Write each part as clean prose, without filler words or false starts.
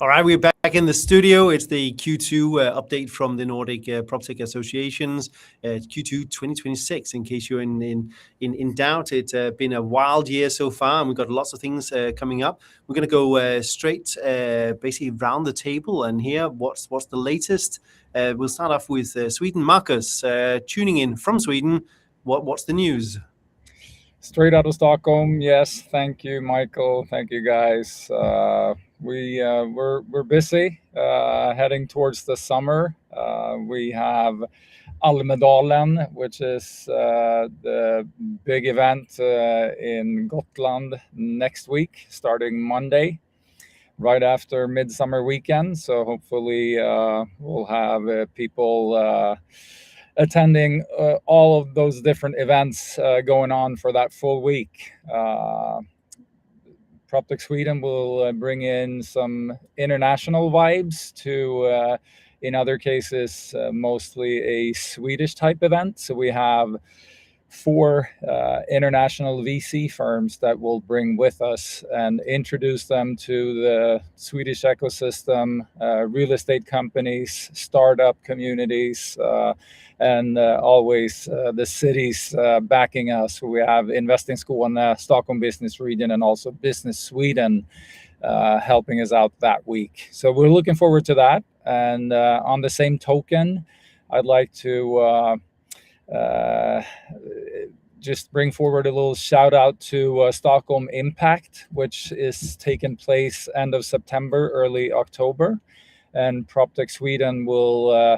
right, we're back in the studio. It's the Q2 update from the Nordic Proptech Associations. Q2 2026. In case you're in doubt, it's been a wild year so far, and we've got lots of things coming up. We're going to go straight, basically round the table and hear what's the latest. We'll start off with Sweden. Marcus, tuning in from Sweden. What's the news? Straight out of Stockholm, yes. Thank you, Michael. Thank you, guys. We're busy, heading towards the summer. We have Almedalen, which is the big event in Gotland next week, starting Monday, right after Midsummer weekend. So hopefully we'll have people attending all of those different events going on for that full week. Proptech Sweden will bring in some international vibes to, in other cases, mostly a Swedish type event. So we have 4 international VC firms that will bring with us and introduce them to the Swedish ecosystem, real estate companies, startup communities, and always the cities backing us. We have Investing Skåne, Stockholm Business Region, and also Business Sweden helping us out that week. So we're looking forward to that. And on the same token, I'd like to just bring forward a little shout out to Stockholm Impact, which is taking place end of September, early October. And Proptech Sweden will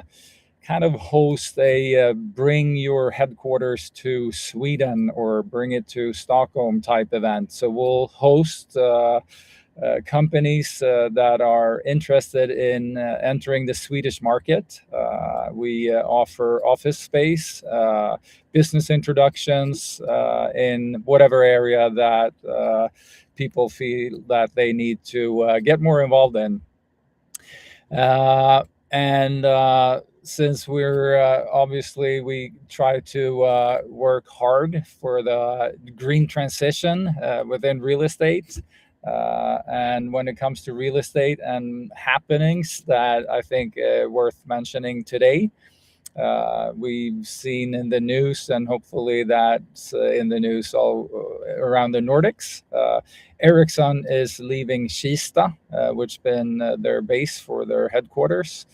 kind of host a bring your headquarters to Sweden or bring it to Stockholm type event. So we'll host companies that are interested in entering the Swedish market. We offer office space, business introductions in whatever area that people feel that they need to get more involved in. Since we're obviously we try to work hard for the green transition within real estate, and when it comes to real estate and happenings that I think worth mentioning today, we've seen in the news, and hopefully that's in the news all around the Nordics. Ericsson is leaving Kista, which been their base for their headquarters,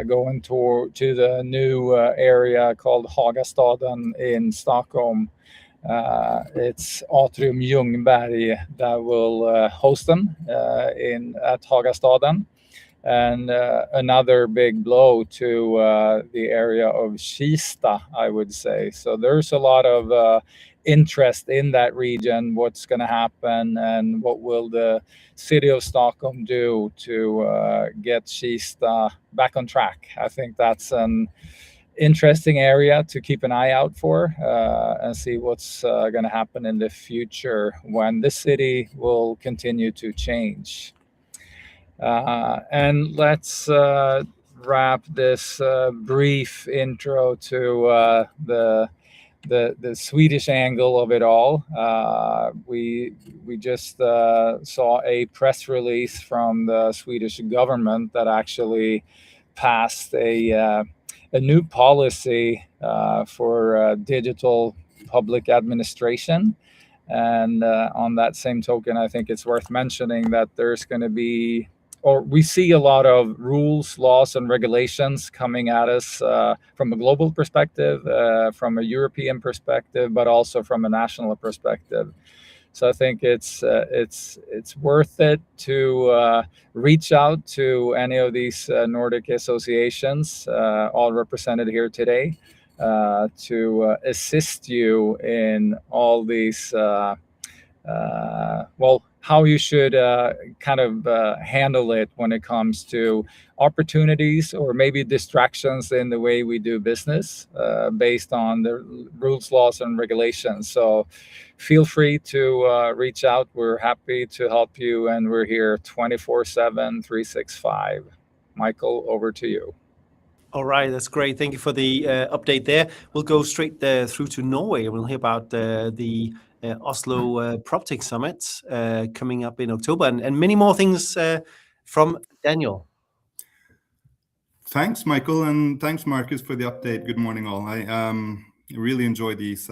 going to the new area called Hagastaden in Stockholm. It's Atrium Ljungberg that will host them at Hagastaden. And another big blow to the area of Kista, I would say. So there's a lot of interest in that region, what's going to happen, and what will the city of Stockholm do to get Kista back on track. I think that's an interesting area to keep an eye out for and see what's going to happen in the future when the city will continue to change. And let's wrap this brief intro to the Swedish angle of it all. We just saw a press release from the Swedish government that actually passed a new policy for digital public administration. And on that same token, I think it's worth mentioning that there's going to be, or we see a lot of rules, laws, and regulations coming at us from a global perspective, from a European perspective, but also from a national perspective. So I think it's worth it to reach out to any of these Nordic associations, all represented here today, to assist you in all these, how you should kind of handle it when it comes to opportunities or maybe distractions in the way we do business based on the rules, laws, and regulations. So feel free to reach out. We're happy to help you, and we're here 24/7, 365. Michael, over to you. All right, that's great. Thank you for the update there. We'll go straight through to Norway. We'll hear about the Oslo Proptech Summit coming up in October, and many more things from Daniel. Thanks, Michael, and thanks, Marcus, for the update. Good morning, all. I really enjoy these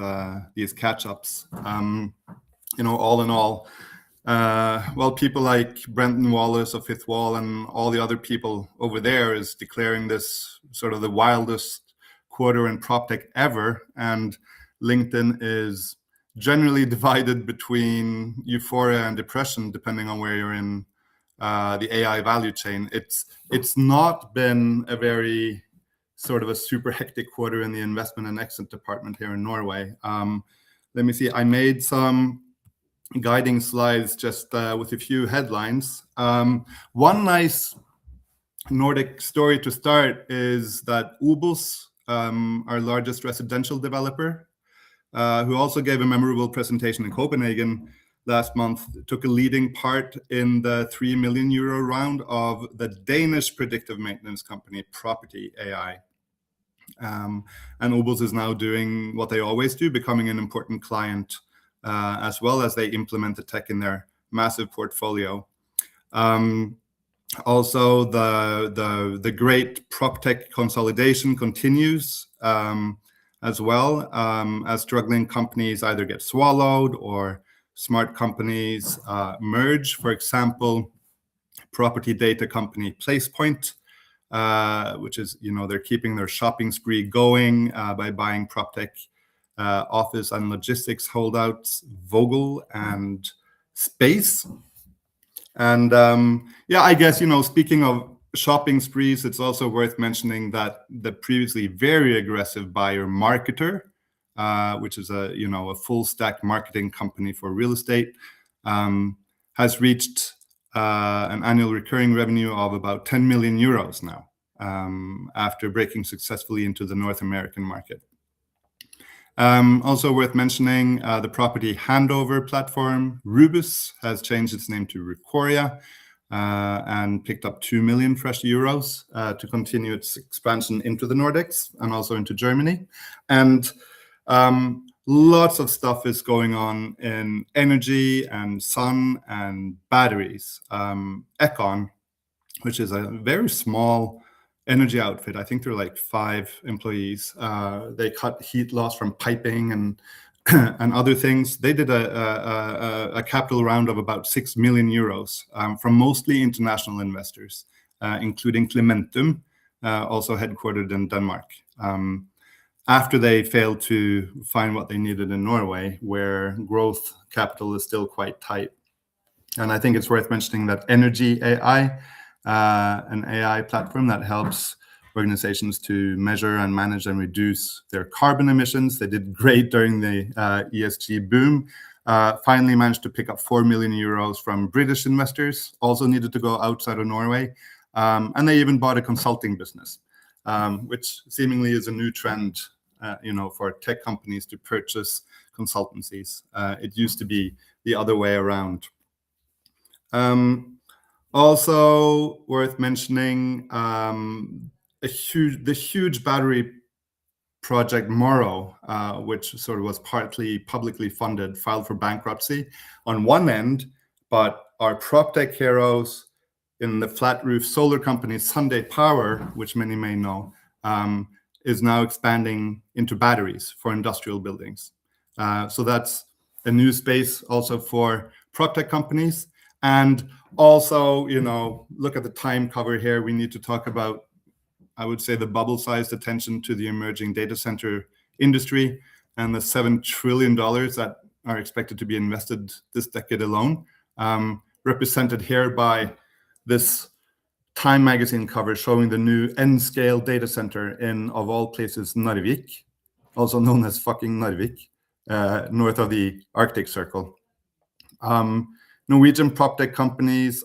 catch-ups. All in all, well, people like Brendan Wallace of Fifth Wall and all the other people over there is declaring this sort of the wildest quarter in PropTech ever, and LinkedIn is generally divided between euphoria and depression, depending on where you're in the AI value chain. It's not been a very sort of a super hectic quarter in the investment and exit department here in Norway. Let me see. I made some guiding slides just with a few headlines. One nice Nordic story to start is that Obos, our largest residential developer, who also gave a memorable presentation in Copenhagen last month, took a leading part in the 3 million euro round of the Danish predictive maintenance company Property AI. And Obos is now doing what they always do, becoming an important client as well as they implement the tech in their massive portfolio. Also, the great PropTech consolidation continues as well as struggling companies either get swallowed or smart companies merge. For example, property data company PlacePoint, which is, they're keeping their shopping spree going by buying PropTech office and logistics holdouts Vogel and Space. And I guess, speaking of shopping sprees, it's also worth mentioning that the previously very aggressive buyer Marketer, which is a full stack marketing company for real estate, has reached an annual recurring revenue of about 10 million euros now, after breaking successfully into the North American market. Also worth mentioning, the property handover platform Rubus has changed its name to Recoria and picked up 2 million fresh euros to continue its expansion into the Nordics and also into Germany. And lots of stuff is going on in energy and sun and batteries. Econ, which is a very small energy outfit, I think they're like 5 employees. They cut heat loss from piping and and other things. They did a capital round of about 6 million euros from mostly international investors, including Clementum, also headquartered in Denmark. After they failed to find what they needed in Norway, where growth capital is still quite tight. And I think it's worth mentioning that Energy AI, an AI platform that helps organizations to measure and manage and reduce their carbon emissions. They did great during the ESG boom. Finally managed to pick up 4 million euros from British investors, also needed to go outside of Norway. And they even bought a consulting business, which seemingly is a new trend, for tech companies to purchase consultancies. It used to be the other way around. Also worth mentioning, the huge battery project Morrow, which sort of was partly publicly funded, filed for bankruptcy on one end, but our PropTech heroes in the flat roof solar company Sunday Power, which many may know, is now expanding into batteries for industrial buildings. So that's a new space also for PropTech companies. And also, look at the time cover here. We need to talk about, I would say, the bubble-sized attention to the emerging data center industry and the $7 trillion that are expected to be invested this decade alone, represented here by this Time magazine cover showing the new N-scale data center in, of all places, Narvik, also known as fucking Narvik, north of the Arctic Circle. Norwegian PropTech companies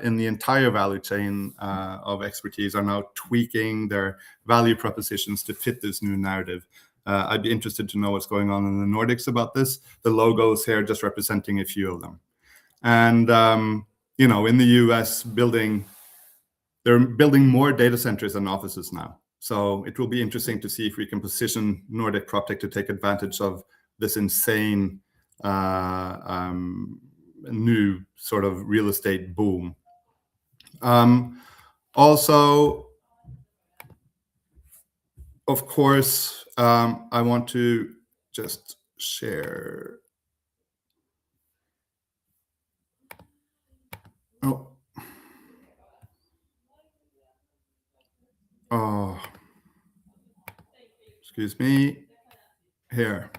in the entire value chain of expertise are now tweaking their value propositions to fit this new narrative. I'd be interested to know what's going on in the Nordics about this. The logos here just representing a few of them. And, in the US, they're building more data centers than offices now. So it will be interesting to see if we can position Nordic PropTech to take advantage of this insane new sort of real estate boom. Also, of course, I want to just share. Oh, excuse me. Here.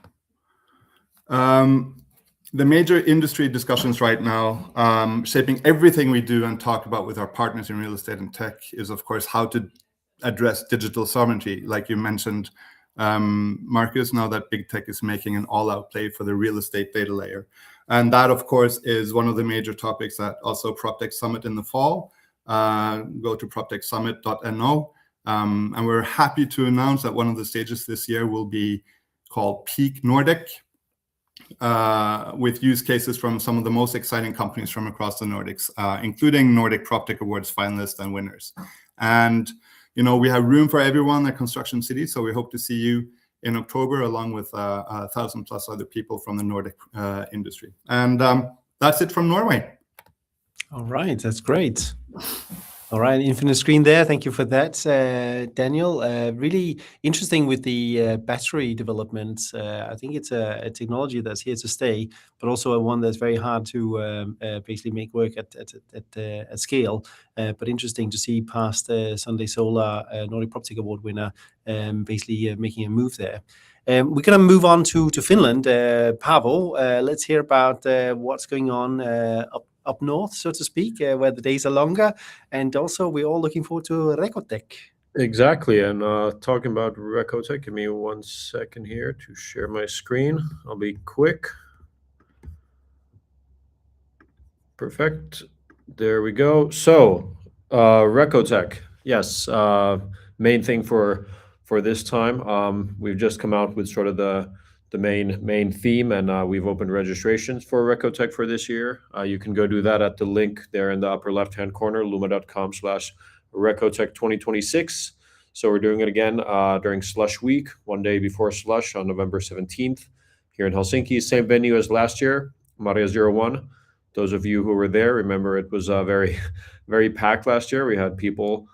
The major industry discussions right now, shaping everything we do and talk about with our partners in real estate and tech, is of course how to address digital sovereignty, like you mentioned, Marcus. Now that big tech is making an all-out play for the real estate data layer, and that of course is one of the major topics at also Proptech Summit in the fall. Go to proptechsummit.no, and we're happy to announce that one of the stages this year will be called Peak Nordic, with use cases from some of the most exciting companies from across the Nordics, including Nordic Proptech Awards finalists and winners. And we have room for everyone at Construction City, so we hope to see you in October along with 1,000+ other people from the Nordic industry. And that's it from Norway. All right, that's great. All right, infinite screen there. Thank you for that, Daniel. Really interesting with the battery development. I think it's a technology that's here to stay, but also one that's very hard to basically make work at scale. But interesting to see past Sunday Solar Nordic Proptech Award winner basically making a move there. We're going to move on to Finland. Pavel, let's hear about what's going on up north, so to speak, where the days are longer, and also we're all looking forward to Recotech. Exactly, and talking about Recotech, give me 1 second here to share my screen. I'll be quick. Perfect. There we go. So, Recotech, yes, main thing for this time. We've just come out with sort of the main theme, and we've opened registrations for Recotech for this year. You can go do that at the link there in the upper left-hand corner, luma.com/Recotech 2026. So we're doing it again during Slush Week, 1 day before Slush on November 17th here in Helsinki. Same venue as last year, Maria 01. Those of you who were there, remember it was very, very packed last year. We had people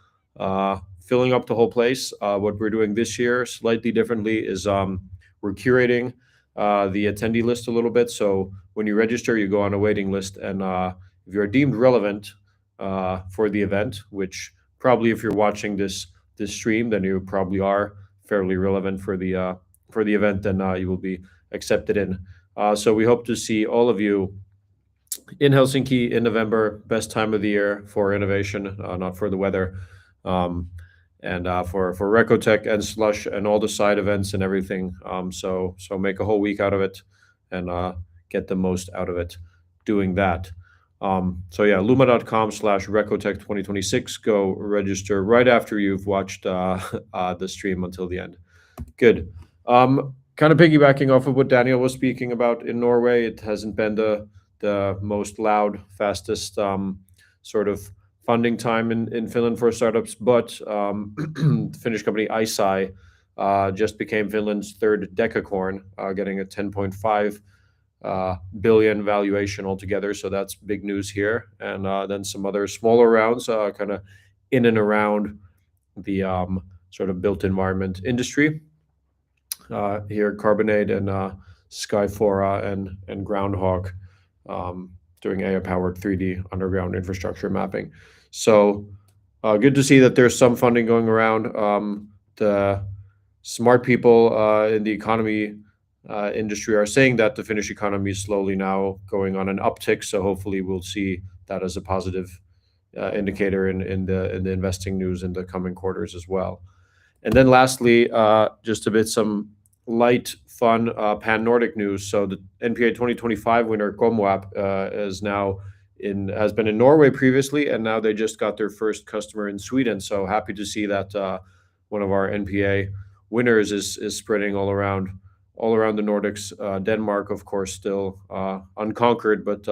filling up the whole place. What we're doing this year slightly differently is we're curating the attendee list a little bit. So when you register, you go on a waiting list, and if you're deemed relevant for the event, which probably if you're watching this stream, then you probably are fairly relevant for the event, then you will be accepted in. So we hope to see all of you in Helsinki in November. Best time of the year for innovation, not for the weather. And for Recotech and Slush and all the side events and everything. So make a whole week out of it and get the most out of it doing that. So yeah, luma.com/Recotech 2026. Go register right after you've watched the stream until the end. Good. Kind of piggybacking off of what Daniel was speaking about in Norway, it hasn't been the most loud, fastest sort of funding time in Finland for startups, but the Finnish company ICEI just became Finland's third decacorn, getting a 10.5 billion valuation altogether. So that's big news here. And then some other smaller rounds, kind of in and around the sort of built environment industry. Here, Carbonade and Skyfora and Groundhog doing AI-powered 3D underground infrastructure mapping. So good to see that there's some funding going around. The smart people in the economy industry are saying that the Finnish economy is slowly now going on an uptick. So hopefully we'll see that as a positive indicator in the investing news in the coming quarters as well. And then lastly, just a bit some light, fun pan-Nordic news. So the NPA 2025 winner Comoap has been in Norway previously, and now they just got their first customer in Sweden. So happy to see that one of our NPA winners is spreading all around the Nordics. Denmark, of course, still unconquered, but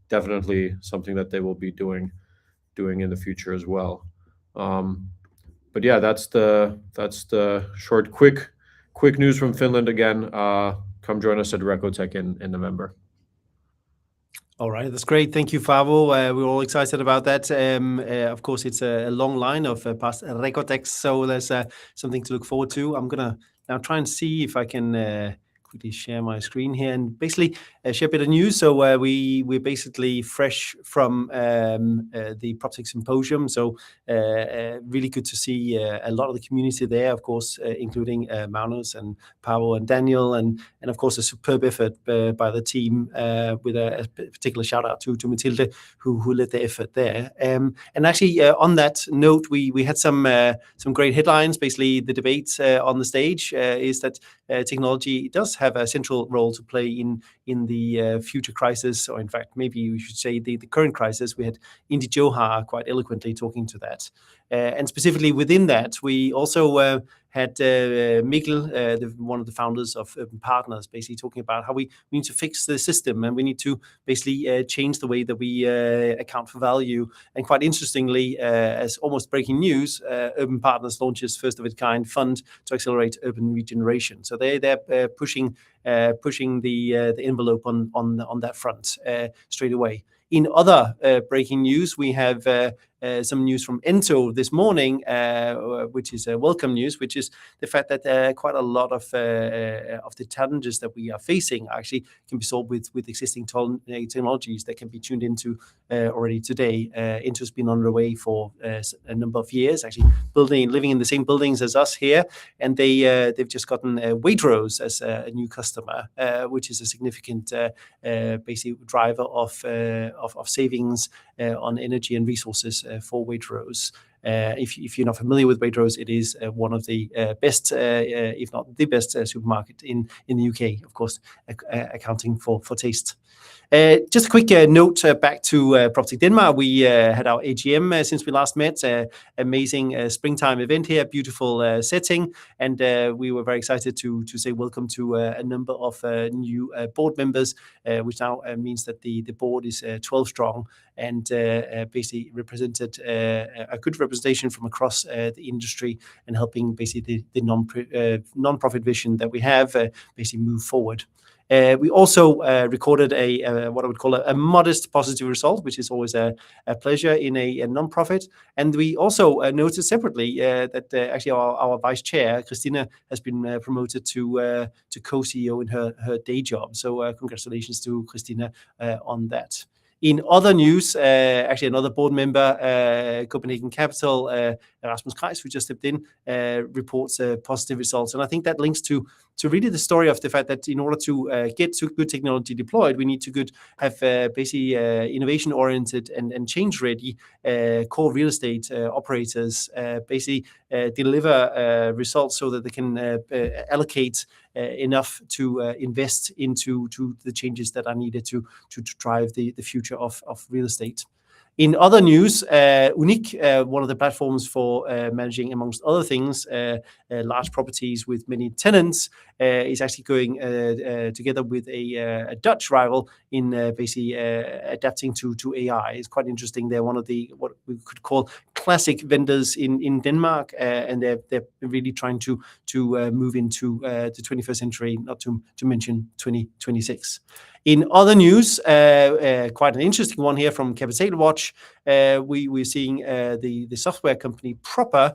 definitely something that they will be doing in the future as well. But yeah, that's the short, quick news from Finland again. Come join us at Recotech in November. All right, that's great. Thank you, Favo. We're all excited about that. Of course, it's a long line of past Recotex, so there's something to look forward to. I'm going to now try and see if I can quickly share my screen here and basically share a bit of news. So we're basically fresh from the Proptech Symposium. So really good to see a lot of the community there, of course, including Magnus and Paolo and Daniel, and of course a superb effort by the team with a particular shout out to Mathilde who led the effort there. And actually on that note, we had some great headlines. Basically, the debate on the stage is that technology does have a central role to play in the future crisis, or in fact, maybe we should say the current crisis. We had Indy Johar quite eloquently talking to that. And specifically within that, we also had Mikkel, one of the founders of Urban Partners, basically talking about how we need to fix the system and we need to basically change the way that we account for value. And quite interestingly, as almost breaking news, Urban Partners launches first of its kind fund to accelerate urban regeneration. So they're pushing the envelope on that front straight away. In other breaking news, we have some news from Ento this morning, which is welcome news, which is the fact that quite a lot of the challenges that we are facing actually can be solved with existing technologies that can be tuned into already today. Ento's been on the way for a number of years, actually living in the same buildings as us here, and they've just gotten Waitrose as a new customer, which is a significant basic driver of savings on energy and resources for Waitrose. If you're not familiar with Waitrose, it is one of the best, if not the best, supermarket in the UK, of course, accounting for taste. Just a quick note back to Proptech Denmark. We had our AGM since we last met. Amazing springtime event here, beautiful setting, and we were very excited to say welcome to a number of new board members, which now means that the board is 12 strong and basically represented a good representation from across the industry and helping basically the non-profit vision that we have basically move forward. We also recorded what I would call a modest positive result, which is always a pleasure in a non-profit. And we also noticed separately that actually our vice chair, Christina, has been promoted to co-CEO in her day job. So congratulations to Christina on that. In other news, actually another board member, Copenhagen Capital, Rasmus Kreis, who just stepped in, reports positive results. And I think that links to really the story of the fact that in order to get to good technology deployed, we need to have basically innovation-oriented and change-ready core real estate operators basically deliver results so that they can allocate enough to invest into the changes that are needed to drive the future of real estate. In other news, Unique, one of the platforms for managing, amongst other things, large properties with many tenants, is actually going together with a Dutch rival in basically adapting to AI. It's quite interesting. They're one of the what we could call classic vendors in Denmark, and they're really trying to move into the 21st century, not to mention 2026. In other news, quite an interesting one here from Capital Watch. We're seeing the software company Proper,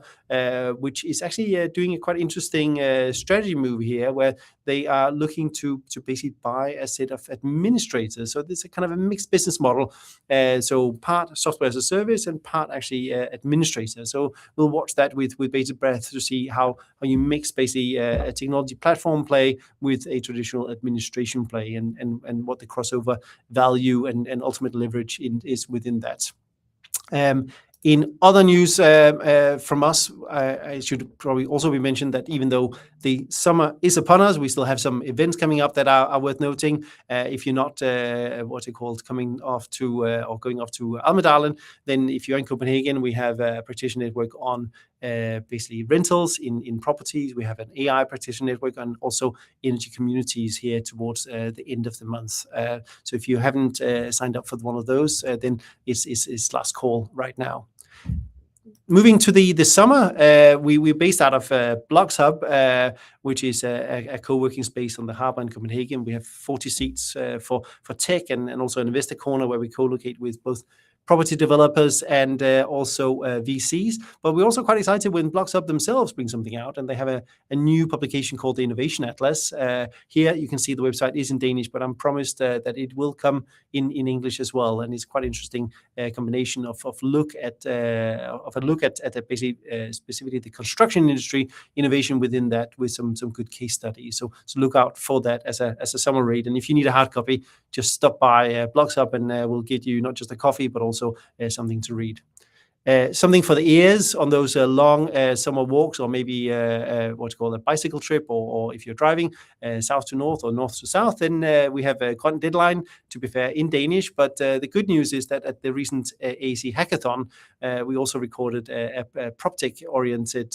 which is actually doing a quite interesting strategy move here, where they are looking to basically buy a set of administrators. So this is a kind of a mixed business model. So part software as a service and part actually administrator. So we'll watch that with bated breath to see how you mix basically a technology platform play with a traditional administration play, and what the crossover value and ultimate leverage is within that. In other news from us, I should probably also be mentioned that even though the summer is upon us, we still have some events coming up that are worth noting. If you're not coming off to or going off to Almedalen, then if you're in Copenhagen, we have a practitioner network on basically rentals in properties. We have an AI practitioner network and also energy communities here towards the end of the month. So if you haven't signed up for one of those, then it's last call right now. moving to the summer, we're based out of Blocks Hub, which is a co-working space on the harbour in Copenhagen. We have 40 seats for tech and also an investor corner where we co-locate with both property developers and also VCs. But we're also quite excited when Blocks Hub themselves bring something out, and they have a new publication called the Innovation Atlas. Here you can see the website is in Danish, but I'm promised that it will come in English as well. And it's quite interesting combination of a look at basically specifically the construction industry innovation within that, with some good case studies. So look out for that as a summer read. And if you need a hard copy, just stop by Blocks Hub and we'll get you not just a coffee but also something to read. Something for the ears on those long summer walks, or maybe what's called a bicycle trip, or if you're driving south to north or north to south, then we have a content deadline, to be fair, in Danish. But the good news is that at the recent AEC Hackathon, we also recorded a PropTech-oriented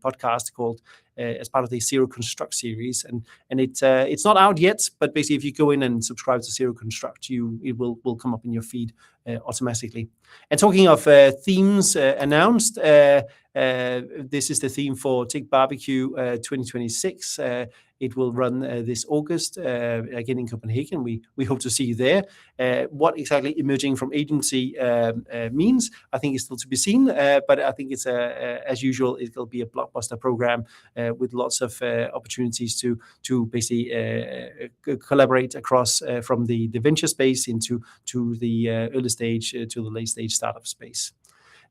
podcast called as part of the Zero Construct series, and it's not out yet, but basically if you go in and subscribe to Zero Construct, it will come up in your feed automatically. And talking of themes announced, this is the theme for Tech Barbecue 2026. It will run this August, again in Copenhagen. We hope to see you there. What exactly emerging from agency means, I think is still to be seen, but I think it's as usual, it'll be a blockbuster program with lots of opportunities to basically collaborate across from the venture space into the early stage to the late stage startup space.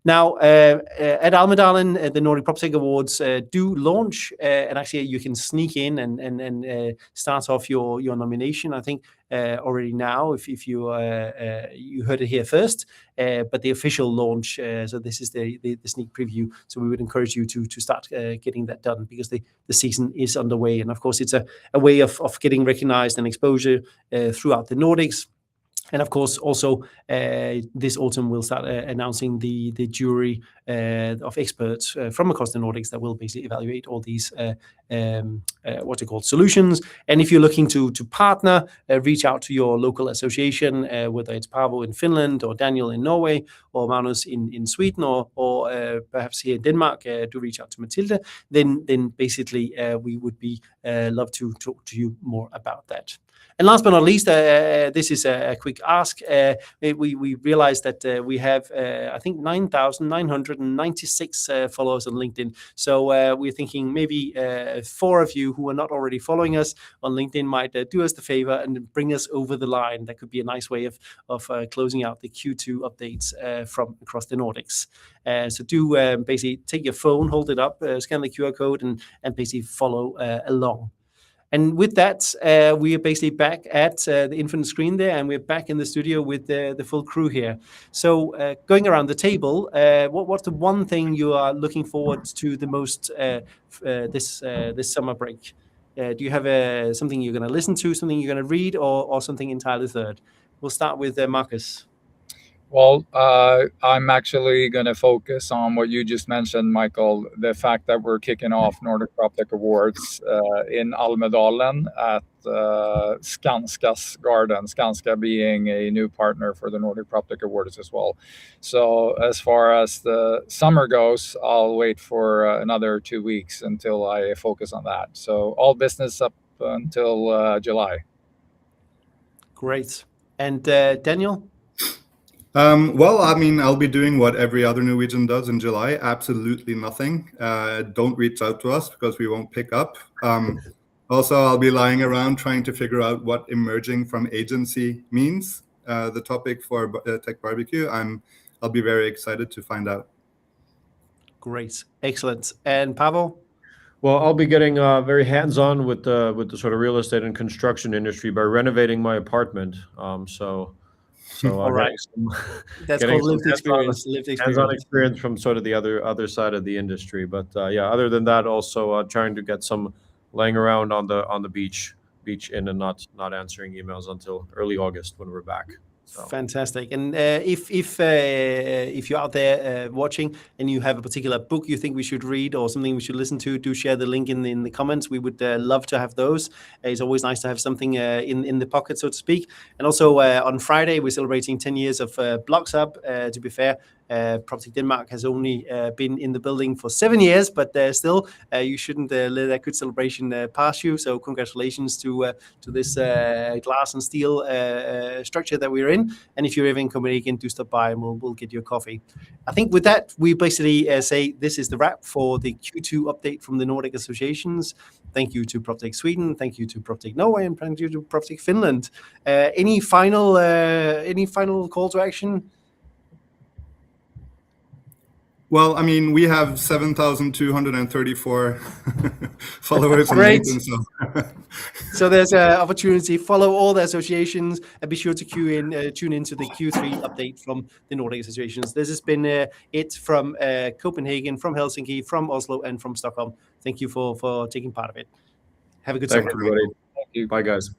Now, at Almedalen, the Nordic Proptech Awards do launch, and actually you can sneak in and start off your nomination. I think already now, if you heard it here first, but the official launch. So this is the sneak preview. So we would encourage you to start getting that done, because the season is underway, and of course it's a way of getting recognized and exposure throughout the Nordics. And of course, also this autumn we'll start announcing the jury of experts from across the Nordics that will basically evaluate all these solutions. And if you're looking to partner, reach out to your local association, whether it's Paavo in Finland or Daniel in Norway or Magnus in Sweden or perhaps here in Denmark. Do reach out to Matilda. Then basically we would be love to talk to you more about that. And last but not least, this is a quick ask. We realized that we have, I think, 9,996 followers on LinkedIn. So we're thinking maybe 4 of you who are not already following us on LinkedIn might do us the favor and bring us over the line. That could be a nice way of closing out the Q2 updates from across the Nordics. So do basically take your phone, hold it up, scan the QR code, and basically follow along. And with that, we are basically back at the infinite screen there, and we're back in the studio with the full crew here. So going around the table, what's the one thing you are looking forward to the most this summer break? Do you have something you're going to listen to, something you're going to read, or something entirely third? We'll start with Marcus. Well, I'm actually going to focus on what you just mentioned, Michael, the fact that we're kicking off Nordic Proptech Awards in Almedalen at Skanska's garden, Skanska being a new partner for the Nordic Proptech Awards as well. So as far as the summer goes, I'll wait for another 2 weeks until I focus on that. So all business up until July. Great. And Daniel? Well, I mean, I'll be doing what every other Norwegian does in July. Absolutely nothing. Don't reach out to us because we won't pick up. Also, I'll be lying around trying to figure out what emerging from agency means. The topic for Tech Barbecue. I'll be very excited to find out. Great, excellent. And Paavo? Well, I'll be getting very hands-on with the sort of real estate and construction industry by renovating my apartment. All right. That's called lived experience. Hands-on experience from sort of the other side of the industry. But yeah, other than that, also trying to get some laying around on the beach in and not answering emails until early August when we're back. So. Fantastic. And if you're out there watching and you have a particular book you think we should read or something we should listen to, do share the link in the comments. We would love to have those. It's always nice to have something in the pocket, so to speak. And also on Friday, we're celebrating 10 years of Blocks Hub. To be fair, Proptech Denmark has only been in the building for 7 years, but still, you shouldn't let that good celebration pass you. So congratulations to this glass and steel structure that we're in. And if you're ever in Copenhagen, do stop by and we'll get you a coffee. I think with that, we basically say this is the wrap for the Q2 update from the Nordic associations. Thank you to Proptech Sweden, thank you to Proptech Norway, and thank you to Proptech Finland. Any final call to action? Well, I mean, we have 7,234 followers on Great. LinkedIn. So. So there's an opportunity. Follow all the associations and be sure to tune into the Q3 update from the Nordic associations. This has been it from Copenhagen, from Helsinki, from Oslo, and from Stockholm. Thank you for taking part of it. Have a good Thanks, summer. everybody. Thank you. Bye, guys.